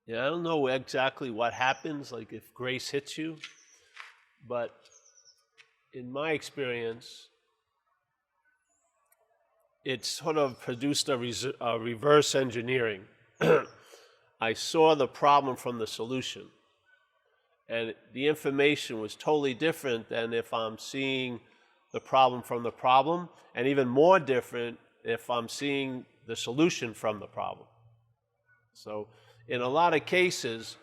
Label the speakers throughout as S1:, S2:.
S1: Yeah, I don't know exactly what happens, like if grace hits you, but in my experience, it sort of produced a reverse engineering. I saw the problem from the solution, and the information was totally different than if I'm seeing the problem from the problem, and even more different if I'm seeing the solution from the problem. So in a lot of cases,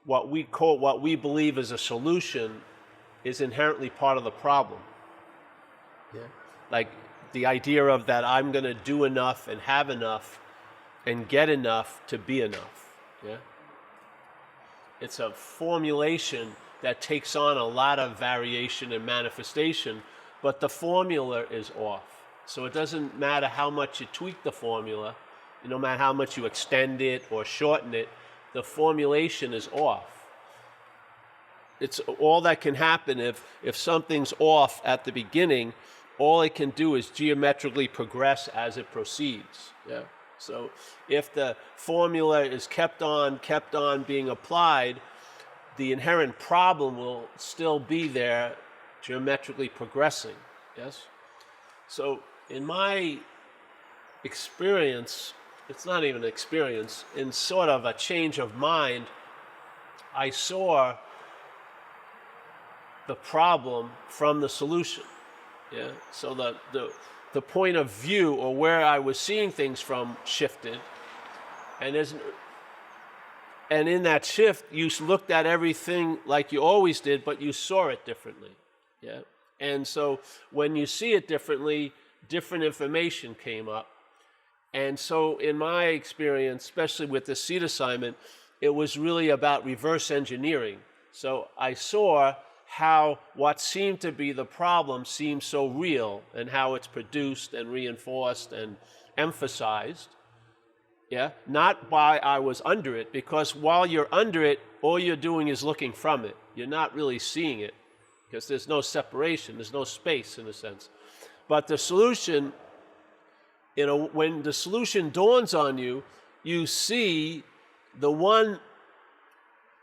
S1: what we believe is a solution is inherently part of the problem. Yeah. Like the idea of that I'm going to do enough and have enough and get enough to be enough. Yeah. It's a formulation that takes on a lot of variation and manifestation, but the formula is off. So it doesn't matter how much you tweak the formula, no matter how much you extend it or shorten it, the formulation is off. It's all that can happen if something's off at the beginning, all it can do is geometrically progress as it proceeds. Yeah. So if the formula is kept on being applied, the inherent problem will still be there, geometrically progressing. Yes? So in my experience, it's not even an experience, in sort of a change of mind, I saw the problem from the solution. Yeah. So the point of view, or where I was seeing things from, shifted, and in that shift, you looked at everything like you always did, but you saw it differently. Yeah. And so when you see it differently, different information came up. And so in my experience, especially with the seed assignment, it was really about reverse engineering. So I saw how what seemed to be the problem seemed so real, and how it's produced and reinforced and emphasized. Yeah, not why I was under it, because while you're under it, all you're doing is looking from it. You're not really seeing it, because there's no separation, there's no space in a sense. But the solution, when the solution dawns on you, you see the one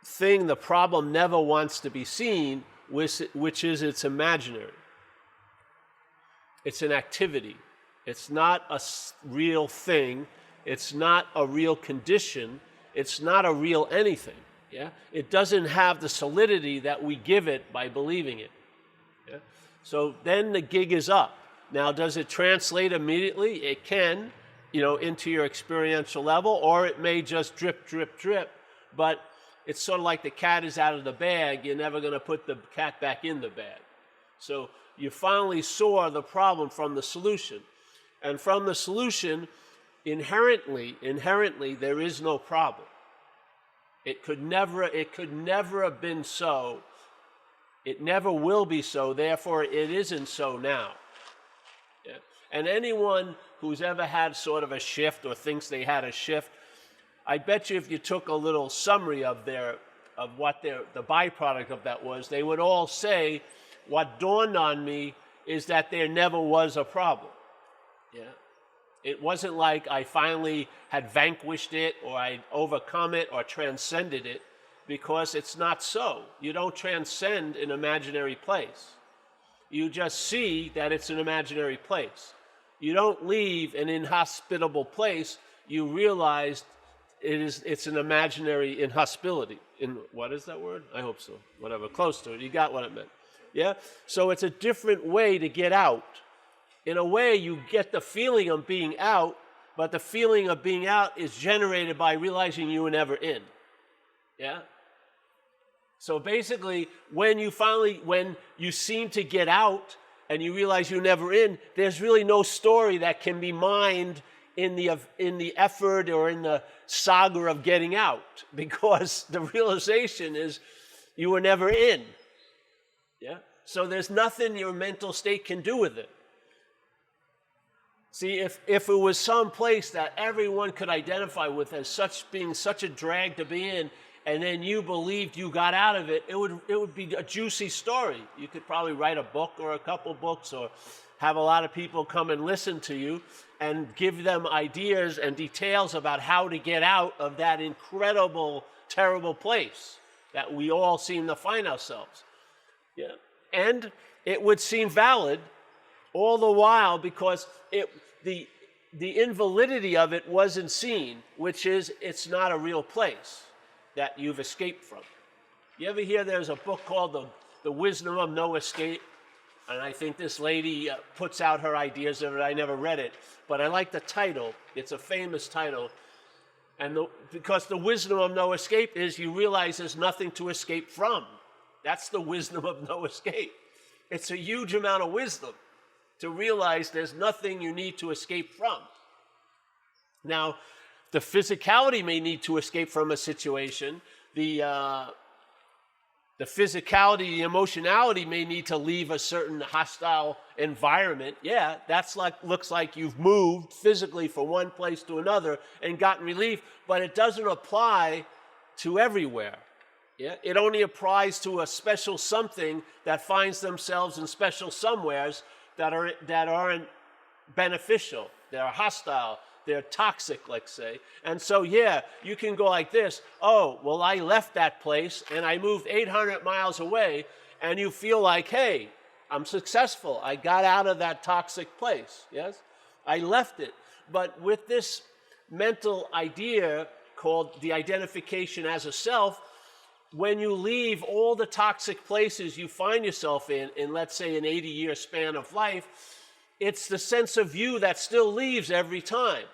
S1: thing the problem never wants to be seen, which is it's imaginary. It's an activity. It's not a real thing. It's not a real condition. It's not a real anything. Yeah? It doesn't have the solidity that we give it by believing it. Yeah? So then the gig is up. Now, does it translate immediately? It can, into your experiential level, or it may just drip, drip, drip, but it's sort of like the cat is out of the bag. You're never going to put the cat back in the bag. So you finally saw the problem from the solution. And from the solution, inherently, there is no problem. It could never have been so. It never will be so. Therefore, it isn't so now. Yeah. And anyone who's ever had sort of a shift or thinks they had a shift, I bet you if you took a little summary of what the byproduct of that was, they would all say, what dawned on me is that there never was a problem. Yeah. It wasn't like I finally had vanquished it, or I'd overcome it, or transcended it, because it's not so. You don't transcend an imaginary place. You just see that it's an imaginary place. You don't leave an inhospitable place. You realize it's an imaginary inhospitality. What is that word? I hope so. Whatever, close to it. You got what it meant. Yeah? So it's a different way to get out. In a way, you get the feeling of being out, but the feeling of being out is generated by realizing you were never in. Yeah? So basically, when you seem to get out and you realize you're never in, there's really no story that can be mined in the effort or in the saga of getting out, because the realization is you were never in. Yeah? So there's nothing your mental state can do with it. See, if it was some place that everyone could identify with as being such a drag to be in, and then you believed you got out of it, it would be a juicy story. You could probably write a book or a couple books, or have a lot of people come and listen to you and give them ideas and details about how to get out of that incredible, terrible place that we all seem to find ourselves. Yeah. And it would seem valid all the while because the invalidity of it wasn't seen, which is it's not a real place that you've escaped from. You ever hear there's a book called The Wisdom of No Escape? And I think this lady puts out her ideas of it. I never read it, but I like the title. It's a famous title. And because the wisdom of no escape is you realize there's nothing to escape from. That's the wisdom of no escape. It's a huge amount of wisdom to realize there's nothing you need to escape from. Now, the physicality may need to escape from a situation. The physicality, the emotionality may need to leave a certain hostile environment. Yeah, looks like you've moved physically from one place to another and gotten relief, but it doesn't apply to everywhere. Yeah, it only applies to a special something that finds themselves in special somewheres that aren't beneficial. They're hostile. They're toxic, let's say. And so, yeah, you can go like this. Oh, well, I left that place and I moved 800 miles away, and you feel like, hey, I'm successful. I got out of that toxic place, yes? I left it. But with this mental idea called the identification as a self, when you leave all the toxic places you find yourself in let's say, an 80-year span of life, it's the sense of you that still leaves every time.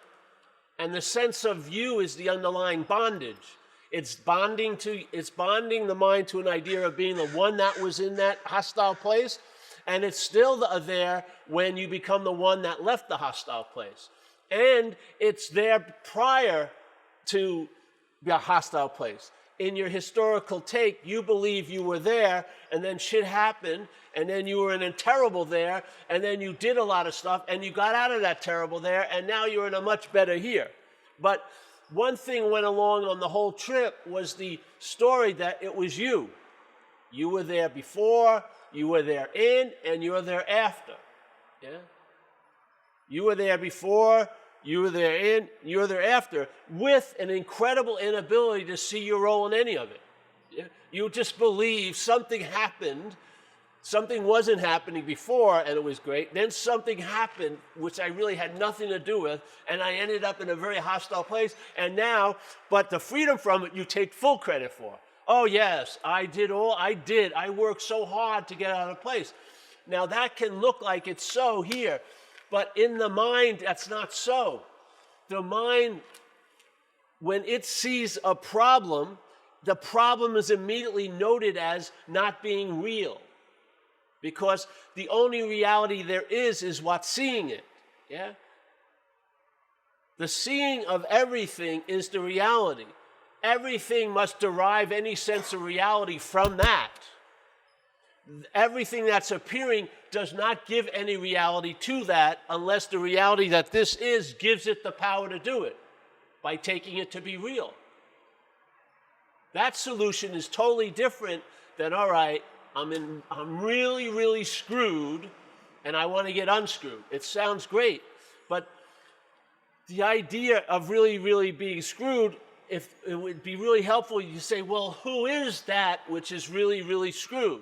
S1: And the sense of you is the underlying bondage. It's bonding the mind to an idea of being the one that was in that hostile place, and it's still there when you become the one that left the hostile place. And it's there prior to the hostile place. In your historical take, you believe you were there, and then shit happened, and then you were in a terrible there, and then you did a lot of stuff, and you got out of that terrible there, and now you're in a much better here. But one thing went along on the whole trip was the story that it was you. You were there before, you were there in, and you were there after. Yeah? You were there before, you were there in, you were there after, with an incredible inability to see your role in any of it. Yeah? You just believe something happened, something wasn't happening before, and it was great. Then something happened, which I really had nothing to do with, and I ended up in a very hostile place. And now, but the freedom from it, you take full credit for. Oh, yes, I did. I worked so hard to get out of place. Now, that can look like it's so here. But in the mind, that's not so. The mind, when it sees a problem, the problem is immediately noted as not being real. Because the only reality there is what's seeing it. Yeah? The seeing of everything is the reality. Everything must derive any sense of reality from that. Everything that's appearing does not give any reality to that unless the reality that this is gives it the power to do it by taking it to be real. That solution is totally different than, all right, I'm really, really screwed and I want to get unscrewed. It sounds great, but the idea of really, really being screwed, if it would be really helpful, you say, well, who is that which is really, really screwed?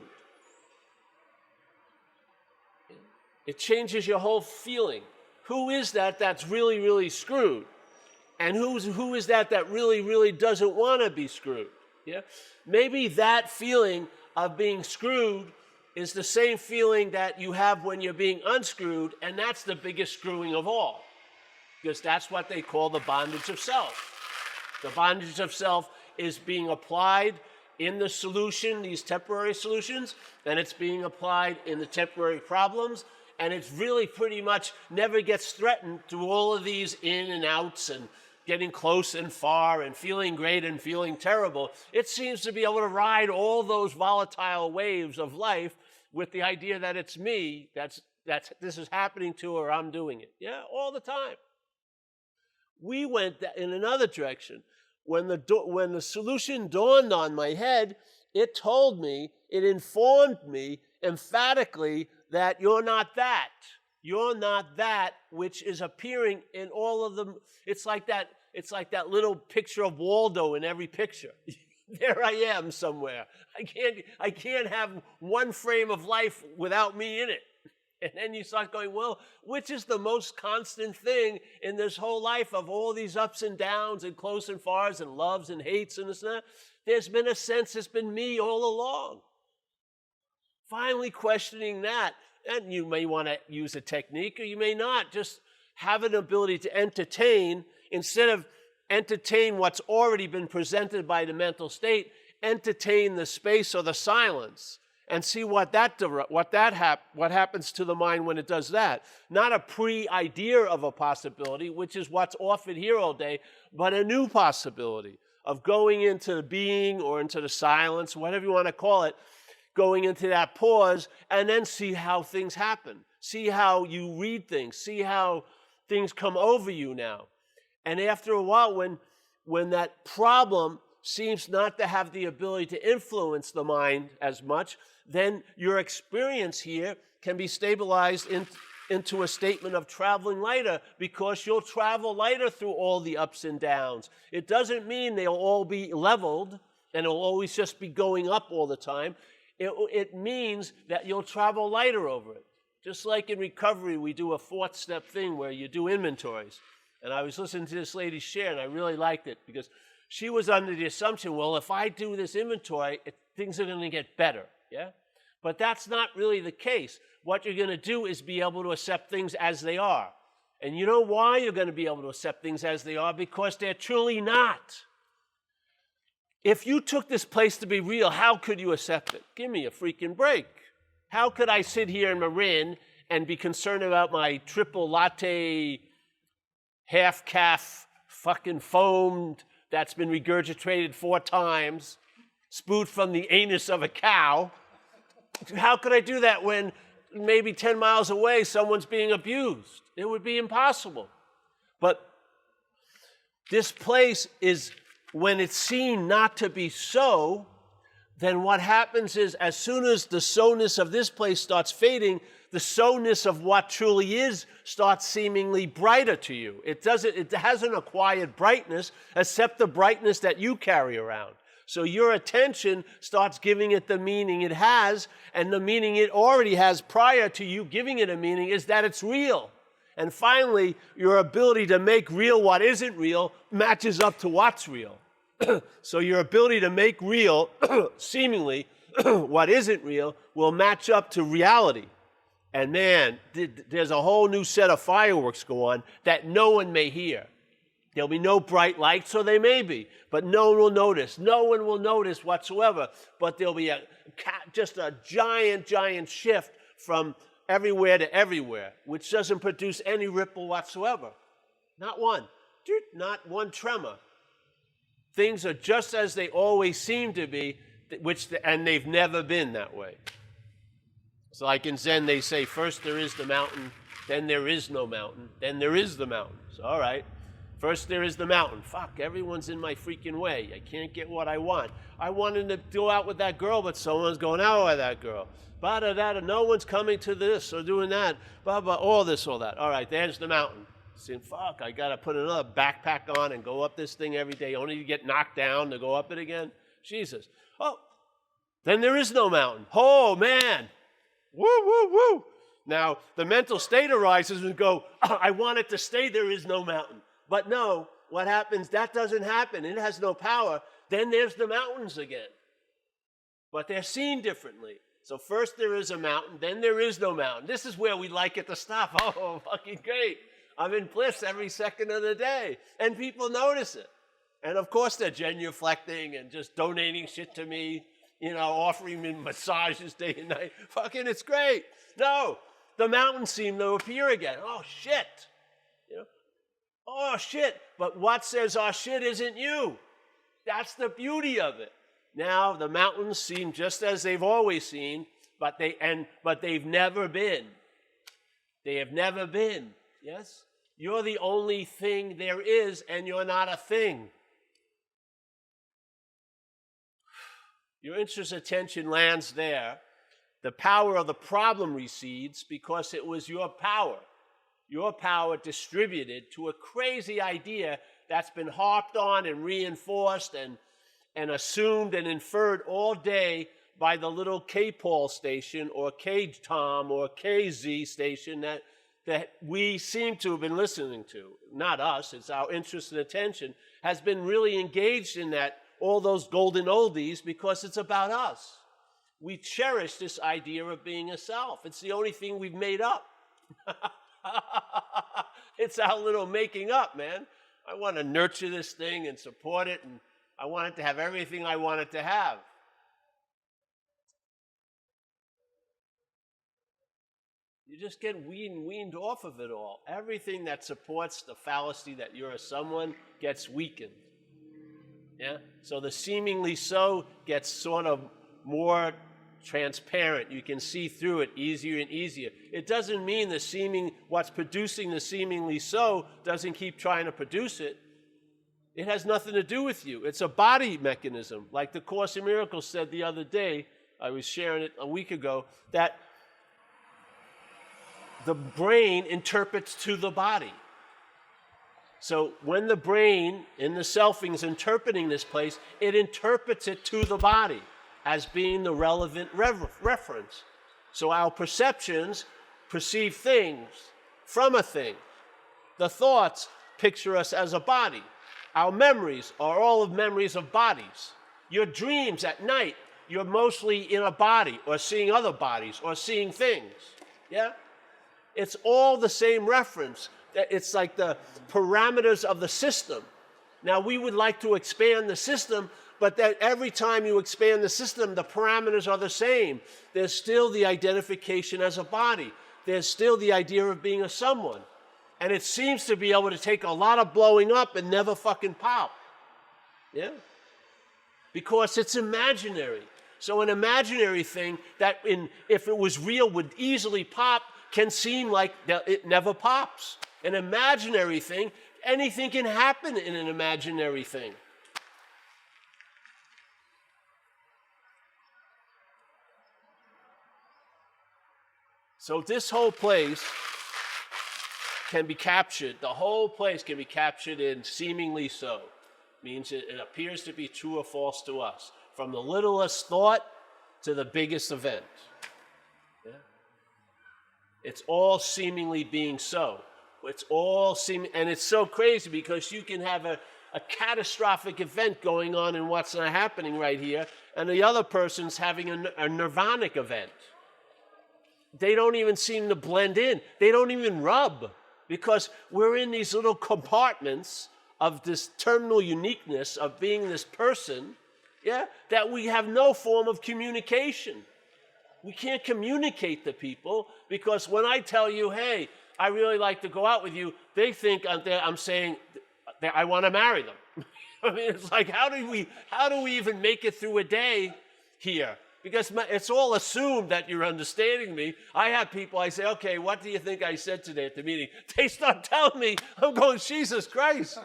S1: It changes your whole feeling. Who is that that's really, really screwed? And who is that that really, really doesn't want to be screwed? Yeah? Maybe that feeling of being screwed is the same feeling that you have when you're being unscrewed, and that's the biggest screwing of all, because that's what they call the bondage of self. The bondage of self is being applied in the solution, these temporary solutions, and it's being applied in the temporary problems, and it's really pretty much never gets threatened through all of these in and outs and getting close and far and feeling great and feeling terrible. It seems to be able to ride all those volatile waves of life with the idea that it's me, that's this is happening to, or I'm doing it. Yeah, all the time. We went in another direction. When the solution dawned on my head, it told me, it informed me emphatically that you're not that. You're not that which is appearing in all of them. It's like that little picture of Waldo in every picture. There I am somewhere. I can't have one frame of life without me in it. And then you start going, well, which is the most constant thing in this whole life of all these ups and downs and close and fars and loves and hates and this and that? There's been a sense it's been me all along. Finally questioning that. And you may want to use a technique or you may not. Just have an ability to entertain instead of entertain what's already been presented by the mental state, entertain the space or the silence and see what happens to the mind when it does that. Not a pre-idea of a possibility, which is what's offered here all day, but a new possibility of going into the being or into the silence, whatever you want to call it, going into that pause, and then see how things happen. See how you read things. See how things come over you now. And after a while, when that problem seems not to have the ability to influence the mind as much, then your experience here can be stabilized into a statement of traveling lighter, because you'll travel lighter through all the ups and downs. It doesn't mean they'll all be leveled and it'll always just be going up all the time. It means that you'll travel lighter over it. Just like in recovery, we do a 4th step thing where you do inventories. And I was listening to this lady share, and I really liked it because she was under the assumption, well, if I do this inventory, things are going to get better, yeah? But that's not really the case. What you're going to do is be able to accept things as they are. And you know why you're going to be able to accept things as they are? Because they're truly not. If you took this place to be real, how could you accept it? Give me a freaking break. How could I sit here in Marin and be concerned about my triple latte, half-calf, fucking foamed, that's been regurgitated 4 times, spewed from the anus of a cow? How could I do that when maybe 10 miles away someone's being abused? It would be impossible. But this place is, when it's seen not to be so, then what happens is, as soon as the so-ness of this place starts fading, the so-ness of what truly is starts seemingly brighter to you. It hasn't acquired brightness except the brightness that you carry around. So your attention starts giving it the meaning it has, and the meaning it already has prior to you giving it a meaning is that it's real. And finally, your ability to make real what isn't real matches up to what's real. So your ability to make real, seemingly, what isn't real will match up to reality. And man, there's a whole new set of fireworks go on that no one may hear. There'll be no bright lights, or they may be, but no one will notice. No one will notice whatsoever, but there'll be just a giant, giant shift from everywhere to everywhere, which doesn't produce any ripple whatsoever. Not one. Not one tremor. Things are just as they always seem to be, and they've never been that way. It's like in Zen, they say, first there is the mountain, then there is no mountain, then there is the mountain. So, all right, first there is the mountain. Fuck, everyone's in my freaking way. I can't get what I want. I wanted to go out with that girl, but someone's going out with that girl. Ba-da-da-da, no one's coming to this or doing that. Ba-ba, all this, all that. All right, there's the mountain. Saying, fuck, I got to put another backpack on and go up this thing every day, only to get knocked down to go up it again. Jesus. Oh, then there is no mountain. Oh, man. Woo, woo, woo. Now, the mental state arises and go, I want it to stay, there is no mountain. But no, what happens, that doesn't happen. It has no power. Then there's the mountains again. But they're seen differently. So first there is a mountain, then there is no mountain. This is where we like it to stop. Oh, fucking great. I'm in bliss every second of the day. And people notice it. And of course they're genuflecting and just donating shit to me, offering me massages day and night. Fucking, it's great. No, the mountains seem to appear again. Oh, shit. Oh, shit. But what says, oh, shit, isn't you. That's the beauty of it. Now, the mountains seem just as they've always seen, but they've never been. They have never been. Yes? You're the only thing there is, and you're not a thing. Your interest attention lands there, The power of the problem recedes because it was your power distributed to a crazy idea that's been harped on and reinforced and assumed and inferred all day by the little K-Paul station or K-Tom or KZ station that we seem to have been listening to. Not us, it's our interest and attention has been really engaged in that, all those golden oldies, because it's about us. We cherish this idea of being a self. It's the only thing we've made up. It's our little making up, man. I want to nurture this thing and support it, and I want it to have everything I want it to have. You just get weaned off of it all. Everything that supports the fallacy that you're a someone gets weakened. Yeah? So the seemingly so gets sort of more transparent. You can see through it easier and easier. It doesn't mean what's producing the seemingly so doesn't keep trying to produce it. It has nothing to do with you. It's a body mechanism. Like the Course in Miracles said the other day, I was sharing it a week ago, that the brain interprets to the body. So when the brain in the selfing is interpreting this place, it interprets it to the body as being the relevant reference. So our perceptions perceive things from a thing. The thoughts picture us as a body. Our memories are all of memories of bodies. Your dreams at night, you're mostly in a body or seeing other bodies or seeing things. Yeah? It's all the same reference. It's like the parameters of the system. Now, we would like to expand the system, but that every time you expand the system, the parameters are the same. There's still the identification as a body. There's still the idea of being a someone. And it seems to be able to take a lot of blowing up and never fucking pop. Yeah? Because it's imaginary. So an imaginary thing that if it was real would easily pop can seem like it never pops. An imaginary thing, anything can happen in an imaginary thing. So this whole place can be captured, the whole place can be captured in seemingly so. Means it appears to be true or false to us, from the littlest thought to the biggest event. Yeah? It's all seemingly being so. It's all seeming, and it's so crazy because you can have a catastrophic event going on in what's not happening right here, and the other person's having a nirvanic event. They don't even seem to blend in. They don't even rub, because we're in these little compartments of this terminal uniqueness of being this person, yeah, that we have no form of communication. We can't communicate to people because when I tell you, hey, I really like to go out with you, they think I'm saying that I want to marry them. I mean, it's like, how do we even make it through a day here? Because it's all assumed that you're understanding me. I have people, I say, okay, what do you think I said today at the meeting? They start telling me, I'm going, Jesus Christ.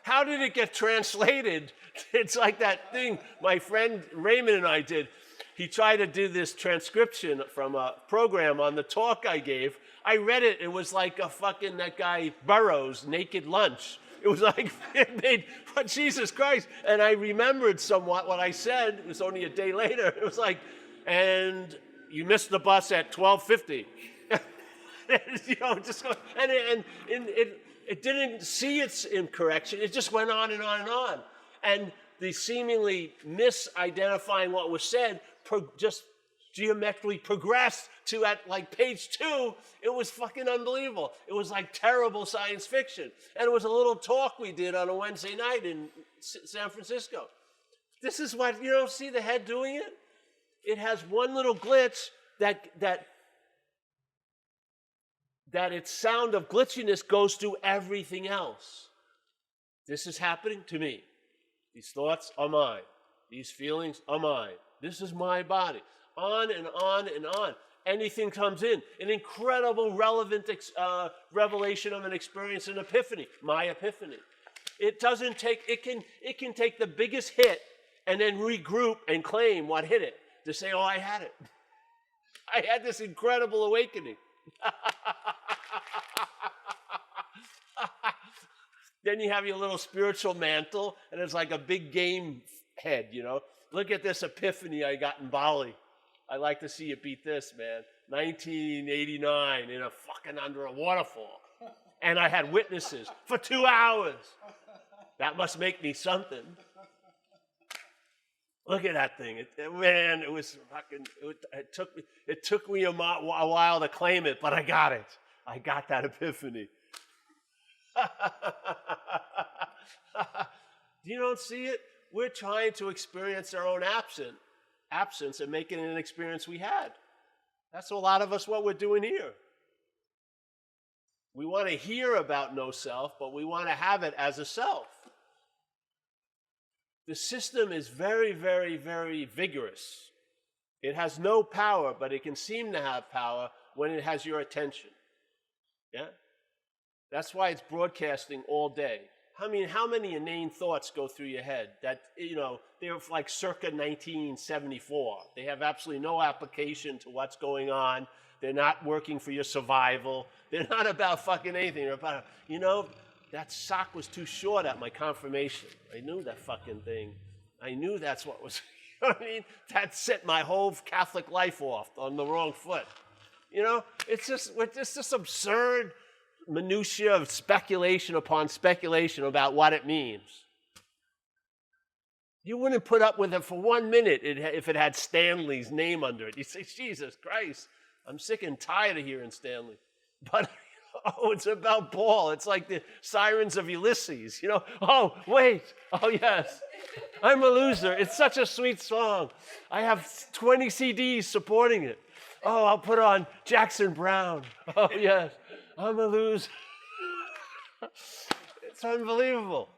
S1: How did it get translated? It's like that thing my friend Raymond and I did. He tried to do this transcription from a program on the talk I gave. I read it. It was like a fucking, that guy Burroughs, Naked Lunch. It was like, it made, but Jesus Christ. And I remembered somewhat what I said. It was only a day later. It was like, and you missed the bus at 12:50. You know, just go, and it didn't see its incorrection. It just went on and on and on. And the seemingly misidentifying what was said just geometrically progressed to at like page 2, it was fucking unbelievable. It was like terrible science fiction. And it was a little talk we did on a Wednesday night in San Francisco. This is what, you don't see the head doing it? It has one little glitch that its sound of glitchiness goes through everything else. This is happening to me. These thoughts are mine. These feelings are mine. This is my body. On and on and on. Anything comes in. An incredible, relevant revelation of an experience, an epiphany. My epiphany. It doesn't take, it can take the biggest hit and then regroup and claim what hit it. To say, oh, I had it. I had this incredible awakening. Then you have your little spiritual mantle, and it's like a big game head, you know. Look at this epiphany I got in Bali. I'd like to see you beat this, man. 1989 in a fucking under a waterfall. And I had witnesses for 2 hours. That must make me something. Look at that thing. Man, it was fucking, it took me a while to claim it, but I got it. I got that epiphany. You don't see it? We're trying to experience our own absence and make it an experience we had. That's a lot of us what we're doing here. We want to hear about no self, but we want to have it as a self. The system is very, very, very vigorous. It has no power, but it can seem to have power when it has your attention. Yeah? That's why it's broadcasting all day. I mean, how many inane thoughts go through your head that, you know, they're like circa 1974. They have absolutely no application to what's going on. They're not working for your survival. They're not about fucking anything. They're about, you know, that sock was too short at my confirmation. I knew that fucking thing. I knew that's what was, you know what I mean? That set my whole Catholic life off on the wrong foot. You know, it's just this absurd minutiae of speculation upon speculation about what it means. You wouldn't put up with it for 1 minute if it had Stanley's name under it. You say, Jesus Christ, I'm sick and tired of hearing Stanley. But, oh, it's about Paul. It's like the Sirens of Ulysses, you know. Oh, wait. Oh, yes. I'm a loser. It's such a sweet song. I have 20 CDs supporting it. Oh, I'll put on Jackson Brown. Oh, yes. I'm a loser. It's unbelievable.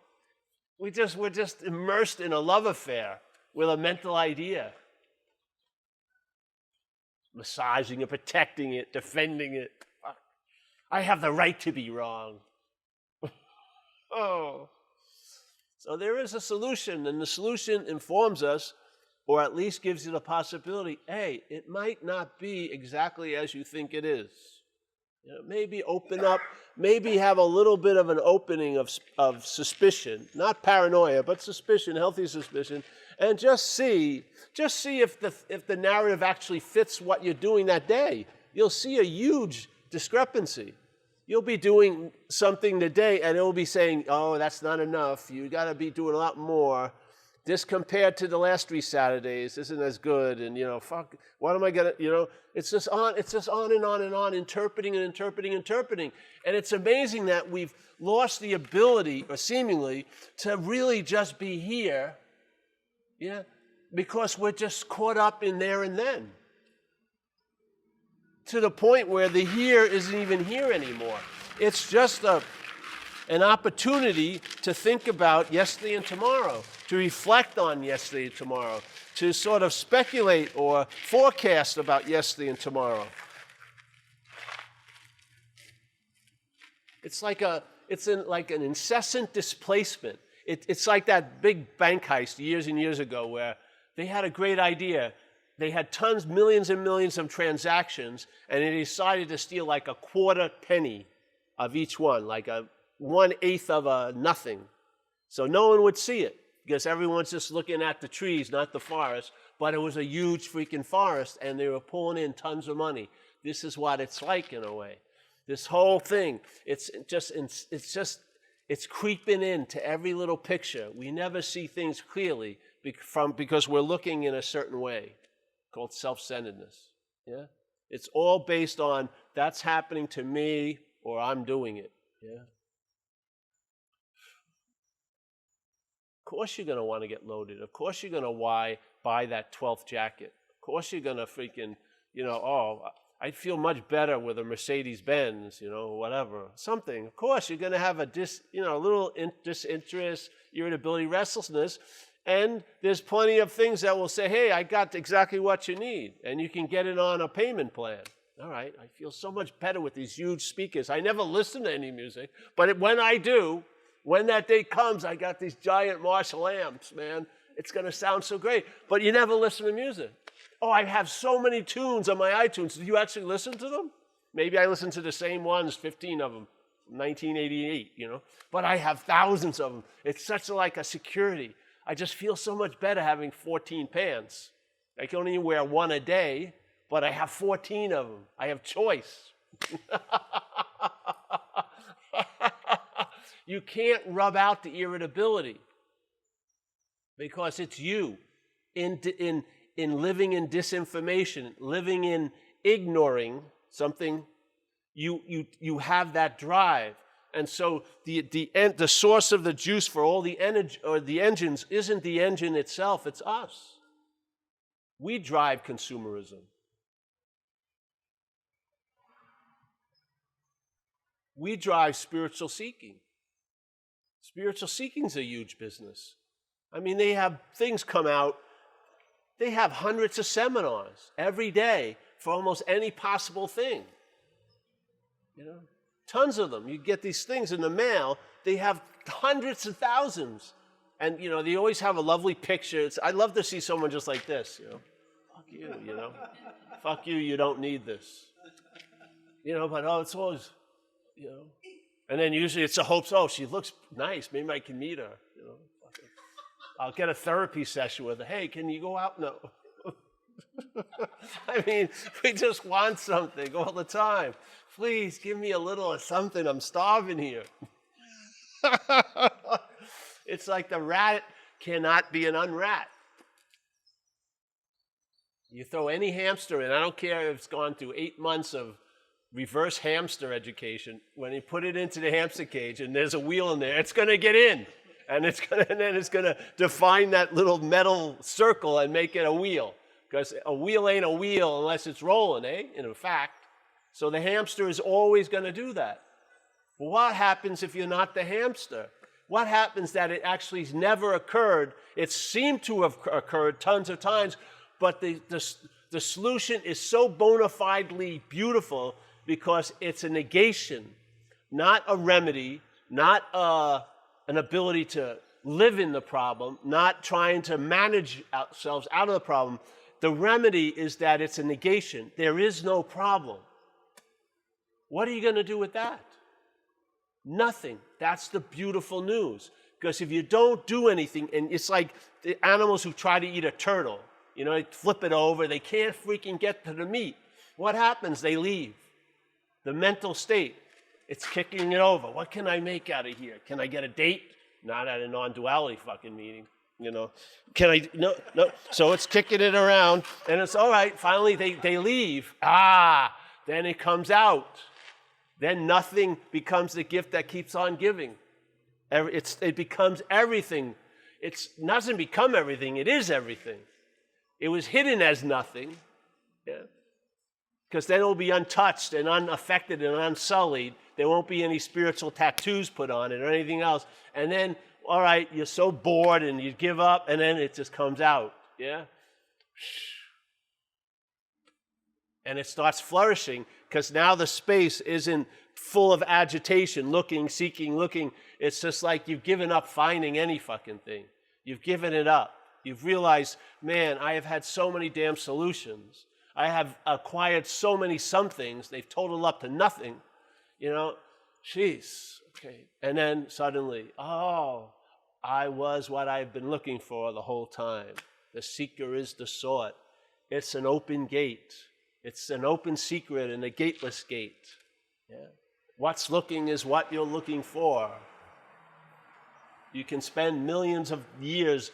S1: We're just immersed in a love affair with a mental idea. Massaging it, protecting it, defending it. I have the right to be wrong. Oh. So there is a solution, and the solution informs us, or at least gives you the possibility, hey, it might not be exactly as you think it is. You know, maybe open up, maybe have a little bit of an opening of suspicion, not paranoia, but suspicion, healthy suspicion, and just see if the narrative actually fits what you're doing that day. You'll see a huge discrepancy. You'll be doing something today, and it'll be saying, "Oh, that's not enough. You got to be doing a lot more. This compared to the last 3 Saturdays isn't as good." And fuck, what am I gonna? It's just on and on and on, interpreting and interpreting, interpreting. And it's amazing that we've lost the ability, or seemingly, to really just be here. Yeah, because we're just caught up in there and then. To the point where the here isn't even here anymore. It's just an opportunity to think about yesterday and tomorrow, to reflect on yesterday and tomorrow, to sort of speculate or forecast about yesterday and tomorrow. It's like an incessant displacement. It's like that big bank heist years and years ago where they had a great idea. They had tons, millions and millions of transactions, and they decided to steal like a quarter penny of each one, like a 1/8 of a nothing. So no one would see it because everyone's just looking at the trees, not the forest. But it was a huge freaking forest, and they were pulling in tons of money. This is what it's like in a way. This whole thing, it's creeping into every little picture. We never see things clearly because we're looking in a certain way, called self-centeredness. Yeah, it's all based on that's happening to me or I'm doing it. Yeah. Of course you're going to want to get loaded. Of course you're going to buy that 12th jacket. Of course you're going to freaking, I'd feel much better with a Mercedes-Benz, whatever, something. Of course you're going to have a little disinterest, irritability, restlessness, and there's plenty of things that will say, hey, I got exactly what you need, and you can get it on a payment plan. All right, I feel so much better with these huge speakers. I never listen to any music, but when I do, when that day comes, I got these giant Marshall amps, man. It's going to sound so great, but you never listen to music. Oh, I have so many tunes on my iTunes. Do you actually listen to them? Maybe I listen to the same ones, 15 of them, 1988, But I have thousands of them. It's such like a security. I just feel so much better having 14 pants. I can only wear one a day, but I have 14 of them. I have choice. You can't rub out the irritability because it's you in living in disinformation, living in ignoring something. You have that drive. And so the source of the juice for all the energy or the engines isn't the engine itself, it's us. We drive consumerism. We drive spiritual seeking. Spiritual seeking is a huge business. I mean, they have things come out. They have hundreds of seminars every day for almost any possible thing. Tons of them. You get these things in the mail. They have hundreds of thousands. And, they always have a lovely picture. I love to see someone just like this, Fuck you, Fuck you, you don't need this. But, it's always, And then usually it's a hope, she looks nice. Maybe I can meet her, I'll get a therapy session with her. Hey, can you go out? No. I mean, we just want something all the time. Please give me a little of something. I'm starving here. It's like the rat cannot be an unrat. You throw any hamster in, I don't care if it's gone through 8 months of reverse hamster education. When you put it into the hamster cage and there's a wheel in there, it's going to get in. And then it's going to define that little metal circle and make it a wheel. Because a wheel ain't a wheel unless it's rolling, in fact. So the hamster is always going to do that. But what happens if you're not the hamster? What happens that it actually never occurred? It seemed to have occurred tons of times, but the solution is so bona fidely beautiful because it's a negation, not a remedy, not an ability to live in the problem, not trying to manage ourselves out of the problem. The remedy is that it's a negation. There is no problem. What are you going to do with that? Nothing. That's the beautiful news. Because if you don't do anything, and it's like the animals who try to eat a turtle, they flip it over, they can't freaking get to the meat. What happens? They leave. The mental state, it's kicking it over. What can I make out of here? Can I get a date? Not at a non-duality fucking meeting. Can I, no. So it's kicking it around, and it's all right. Finally, they leave. Then it comes out. Then nothing becomes the gift that keeps on giving. It becomes everything. It doesn't become everything. It is everything. It was hidden as nothing. Because then it will be untouched and unaffected and unsullied. There won't be any spiritual tattoos put on it or anything else. And then, all right, you're so bored and you give up, and then it just comes out. And it starts flourishing because now the space isn't full of agitation, looking, seeking, looking. It's just like you've given up finding any fucking thing. You've given it up. You've realized, man, I have had so many damn solutions. I have acquired so many somethings. They've totaled up to nothing. Jeez. Okay. And then suddenly, I was what I've been looking for the whole time. The seeker is the sought. It's an open gate. It's an open secret and a gateless gate. What's looking is what you're looking for. You can spend millions of years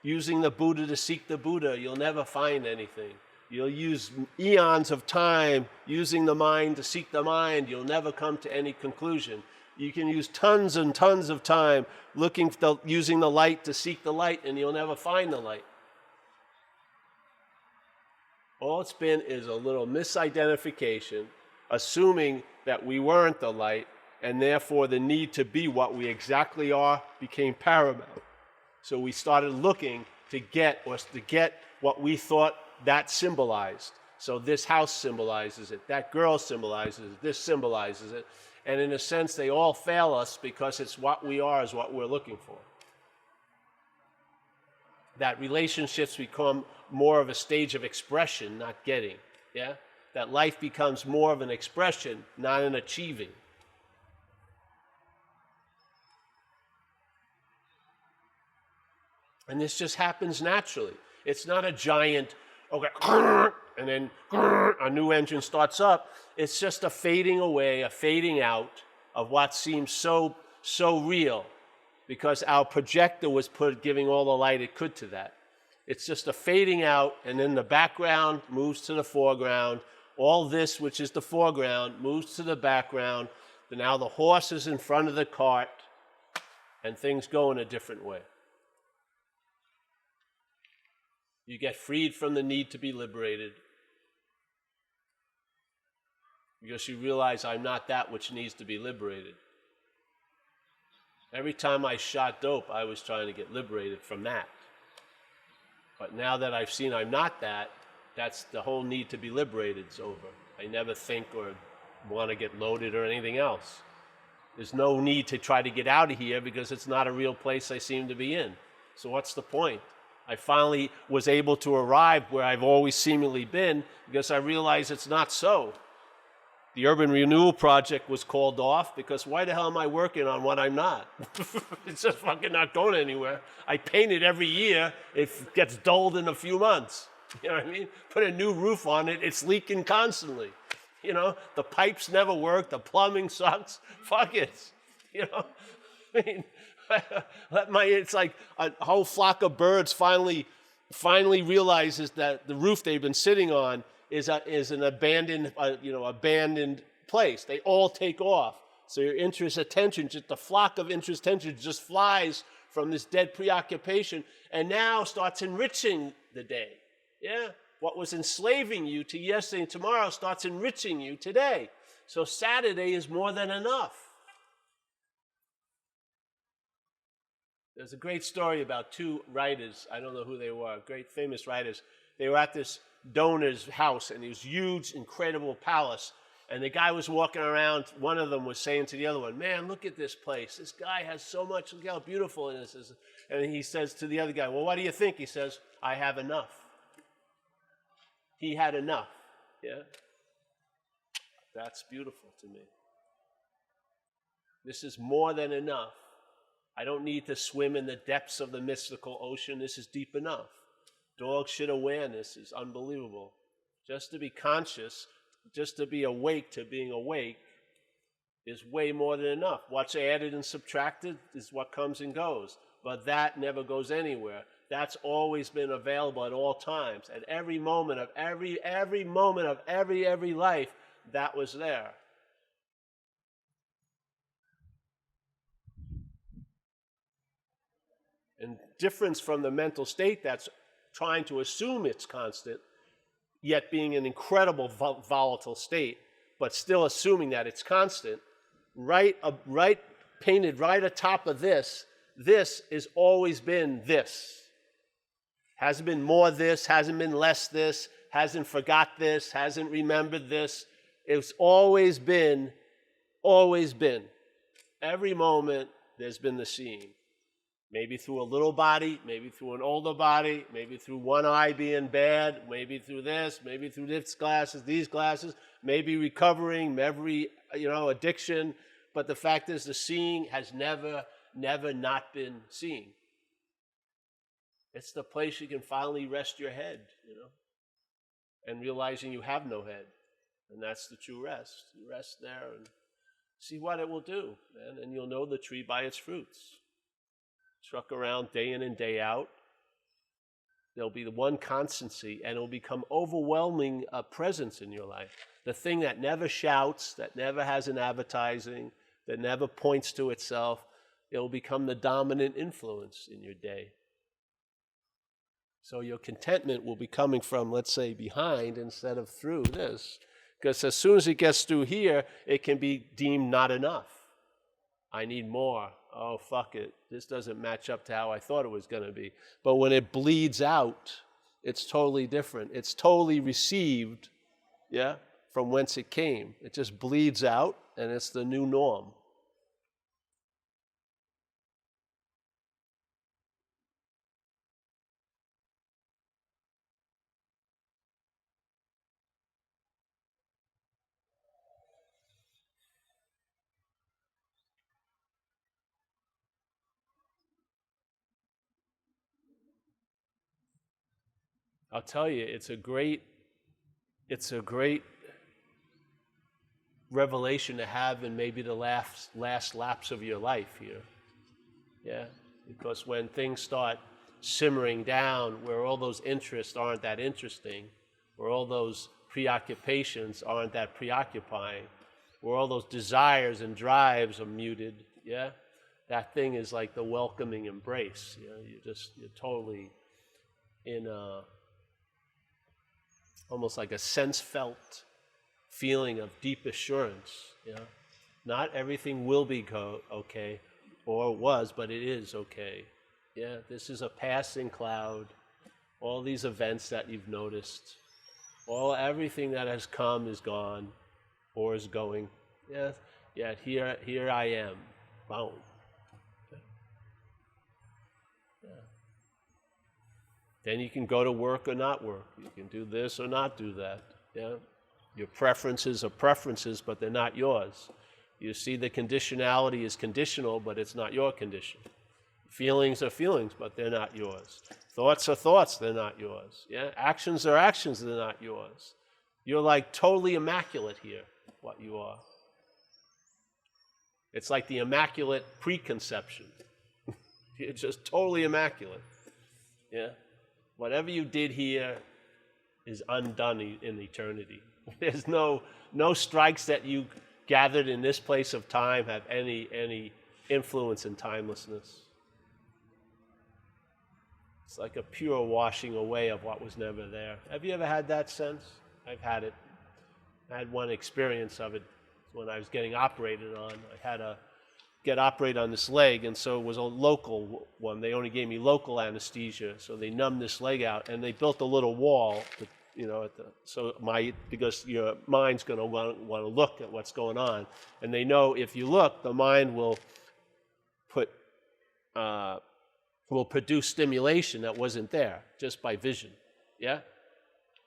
S1: using the Buddha to seek the Buddha. You'll never find anything. You'll use eons of time using the mind to seek the mind. You'll never come to any conclusion. You can use tons and tons of time using the light to seek the light, and you'll never find the light. All it's been is a little misidentification, assuming that we weren't the light, and therefore the need to be what we exactly are became paramount. So we started looking to get what we thought that symbolized. So this house symbolizes it, that girl symbolizes it, this symbolizes it. And in a sense, they all fail us because it's what we are is what we're looking for. that relationships become more of a stage of expression, not getting. Yeah? That life becomes more of an expression, not an achieving. And this just happens naturally. It's not a giant, okay, and then a new engine starts up. It's just a fading away, a fading out of what seems so real, because our projector was giving all the light it could to that. It's just a fading out, and then the background moves to the foreground. All this, which is the foreground, moves to the background. And now the horse is in front of the cart, and things go in a different way. You get freed from the need to be liberated, because you realize I'm not that which needs to be liberated. Every time I shot dope, I was trying to get liberated from that. But now that I've seen I'm not that, that's the whole need to be liberated is over. I never think or want to get loaded or anything else. There's no need to try to get out of here because it's not a real place I seem to be in. So what's the point? I finally was able to arrive where I've always seemingly been because I realized it's not so. The Urban Renewal Project was called off because why the hell am I working on what I'm not? It's just fucking not going anywhere. I paint it every year. It gets dulled in a few months. You know what I mean? Put a new roof on it. It's leaking constantly. You know, the pipes never work. The plumbing sucks. Fuck it. You know, I mean, it's like a whole flock of birds finally realizes that the roof they've been sitting on is an abandoned place. They all take off. So your interest attention, just the flock of interest attention just flies from this dead preoccupation and now starts enriching the day. Yeah? What was enslaving you to yesterday and tomorrow starts enriching you today. So Saturday is more than enough. There's a great story about two writers. I don't know who they were, great famous writers. They were at this donor's house in this huge, incredible palace. And the guy was walking around. One of them was saying to the other one, man, look at this place. This guy has so much. Look how beautiful it is. And he says to the other guy, well, what do you think? He says, I have enough. He had enough. Yeah? That's beautiful to me. This is more than enough. I don't need to swim in the depths of the mystical ocean. This is deep enough. Dog shit awareness is unbelievable. Just to be conscious, just to be awake to being awake is way more than enough. What's added and subtracted is what comes and goes. But that never goes anywhere. That's always been available at all times. At every moment of every moment of every life, that was there. And difference from the mental state that's trying to assume it's constant, yet being an incredible volatile state, but still assuming that it's constant, right painted right atop of this has always been this. Hasn't been more this, hasn't been less this, hasn't forgot this, hasn't remembered this. It's always been. Every moment there's been the seeing. Maybe through a little body, maybe through an older body, maybe through one eye being bad, maybe through this, maybe through these glasses, maybe recovering, every addiction. But the fact is the seeing has never not been seeing. It's the place you can finally rest your head, and realizing you have no head. And that's the true rest. You rest there and see what it will do, man, and you'll know the tree by its fruits. Truck around day in and day out. There'll be the one constancy, and it'll become overwhelming presence in your life. The thing that never shouts, that never has an advertising, that never points to itself, it'll become the dominant influence in your day. So your contentment will be coming from, let's say, behind instead of through this. Because as soon as it gets through here, it can be deemed not enough. I need more. Oh, fuck it. This doesn't match up to how I thought it was going to be. But when it bleeds out, it's totally different. It's totally received, from whence it came. It just bleeds out, and it's the new norm. I'll tell you, it's a great revelation to have in maybe the last lapse of your life here. Yeah, because when things start simmering down, where all those interests aren't that interesting, where all those preoccupations aren't that preoccupying, where all those desires and drives are muted, yeah, that thing is like the welcoming embrace. You know, you're totally in almost like a sense-felt feeling of deep assurance. You know, not everything will be okay, or it was, but it is okay. Yeah, this is a passing cloud. All these events that you've noticed, everything that has come is gone, or is going. Yeah, yet here I am, bound. Yeah. Then you can go to work or not work. You can do this or not do that. Yeah, your preferences are preferences, but they're not yours. You see, the conditionality is conditional, but it's not your condition. Feelings are feelings, but they're not yours. Thoughts are thoughts, they're not yours. Yeah, actions are actions, they're not yours. You're like totally immaculate here, what you are. It's like the immaculate preconception. You're just totally immaculate. Yeah, whatever you did here is undone in eternity. There's no strikes that you gathered in this place of time have any influence in timelessness. It's like a pure washing away of what was never there. Have you ever had that sense? I've had it. I had one experience of it when I was getting operated on. I had to get operated on this leg, and so it was a local one. They only gave me local anesthesia, so they numbed this leg out, and they built a little wall, because your mind's going to want to look at what's going on, and they know if you look, the mind will produce stimulation that wasn't there just by vision. Yeah.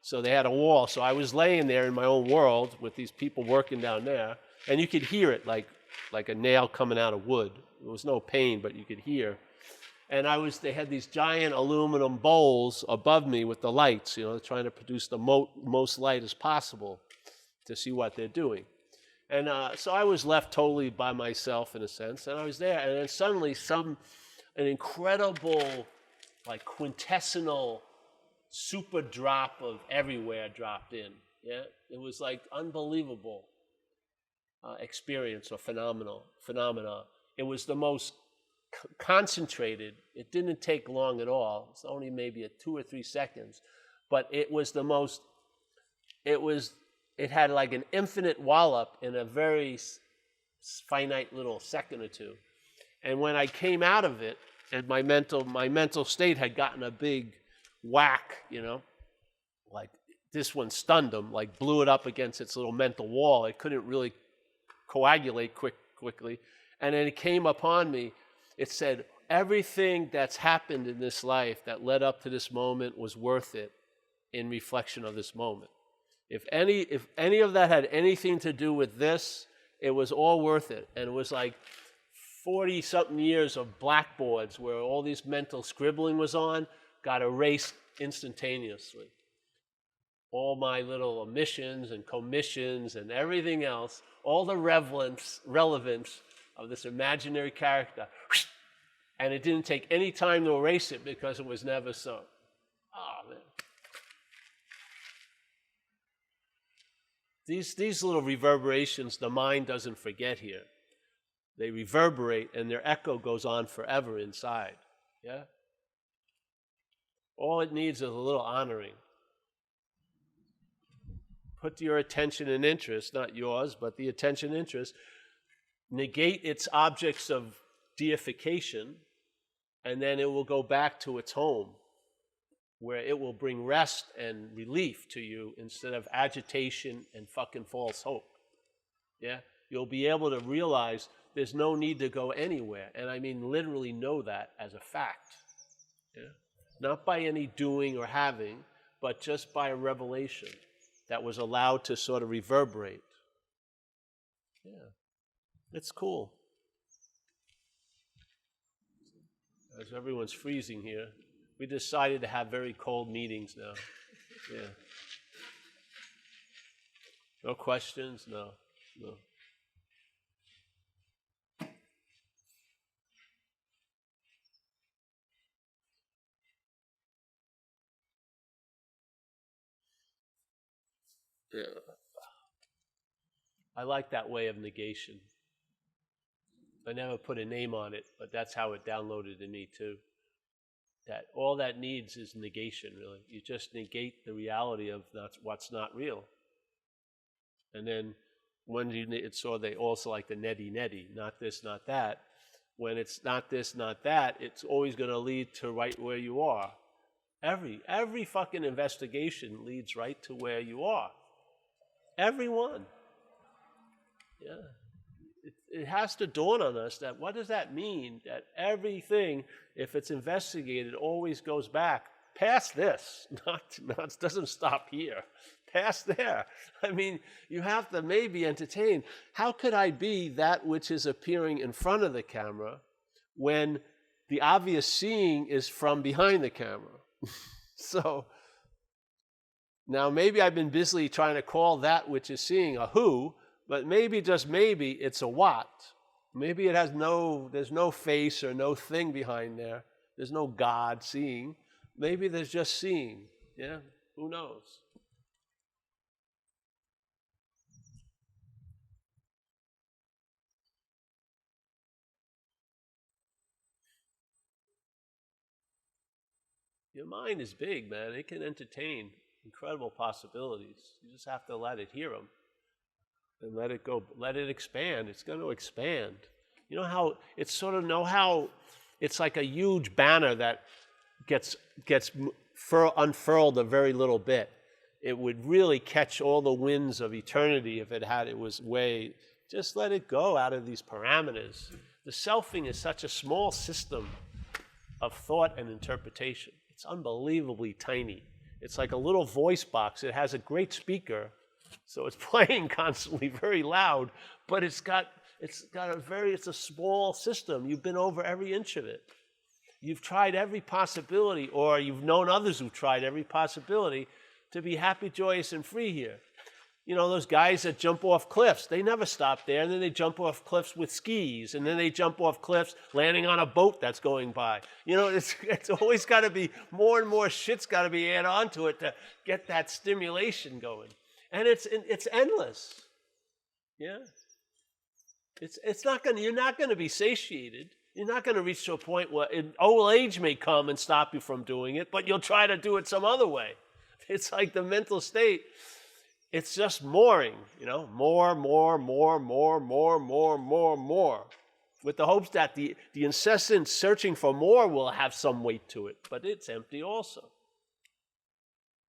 S1: So they had a wall. So I was laying there in my own world with these people working down there, and you could hear it like a nail coming out of wood. There was no pain, but you could hear. And they had these giant aluminum bowls above me with the lights, trying to produce the most light as possible to see what they're doing. And so I was left totally by myself in a sense, and I was there, and then suddenly an incredible, like quintessential super drop of everywhere dropped in. Yeah, it was like unbelievable experience or phenomena. It was the most concentrated. It didn't take long at all. It's only maybe 2 or 3 seconds, but it was the most. It had like an infinite wallop in a very finite little second or two. And when I came out of it, and my mental state had gotten a big whack, like this one stunned them, like blew it up against its little mental wall. It couldn't really coagulate quickly. And then it came upon me. It said, everything that's happened in this life that led up to this moment was worth it in reflection of this moment. If any of that had anything to do with this, it was all worth it. And it was like 40-something years of blackboards where all this mental scribbling was on, got erased instantaneously. All my little omissions and commissions and everything else, all the relevance of this imaginary character, and it didn't take any time to erase it because it was never so. Oh, man. These little reverberations, the mind doesn't forget here. They reverberate, and their echo goes on forever inside. Yeah? All it needs is a little honoring. Put your attention and interest, not yours, but the attention and interest, negate its objects of deification, and then it will go back to its home, where it will bring rest and relief to you instead of agitation and fucking false hope. Yeah? You'll be able to realize there's no need to go anywhere. And I mean literally know that as a fact. Yeah? Not by any doing or having, but just by a revelation that was allowed to sort of reverberate. Yeah. It's cool. As everyone's freezing here. We decided to have very cold meetings now. Yeah. No questions? No. No. Yeah. I like that way of negation. I never put a name on it, but that's how it downloaded in me too. That all that needs is negation, really. You just negate the reality of what's not real. And then when it's sort of they also like the neti, not this, not that. When it's not this, not that, it's always going to lead to right where you are. Every fucking investigation leads right to where you are. Every one. Yeah. It has to dawn on us that what does that mean? That everything, if it's investigated, always goes back past this. Not doesn't stop here. Past there. I mean, you have to maybe entertain. How could I be that which is appearing in front of the camera when the obvious seeing is from behind the camera? So now maybe I've been busily trying to call that which is seeing a who, but maybe, just maybe, it's a what. Maybe there's no face or no thing behind there. There's no God seeing. Maybe there's just seeing. Yeah, who knows? Your mind is big, man. It can entertain incredible possibilities. You just have to let it hear them and let it go. Let it expand. It's going to expand. You know how it's sort of how it's like a huge banner that gets unfurled a very little bit. It would really catch all the winds of eternity if it was way. Just let it go out of these parameters. The selfing is such a small system of thought and interpretation. It's unbelievably tiny. It's like a little voice box. It has a great speaker, so it's playing constantly, very loud, but it's a small system. You've been over every inch of it. You've tried every possibility, or you've known others who've tried every possibility to be happy, joyous, and free here. You know, those guys that jump off cliffs, they never stop there, and then they jump off cliffs with skis, and then they jump off cliffs landing on a boat that's going by. You know, it's always got to be more and more shit's got to be added onto it to get that stimulation going. And it's endless. Yeah. You're not going to be satiated. You're not going to reach to a point where old age may come and stop you from doing it, but you'll try to do it some other way. It's like the mental state. It's just mooring, more, with the hopes that the incessant searching for more will have some weight to it, but it's empty also.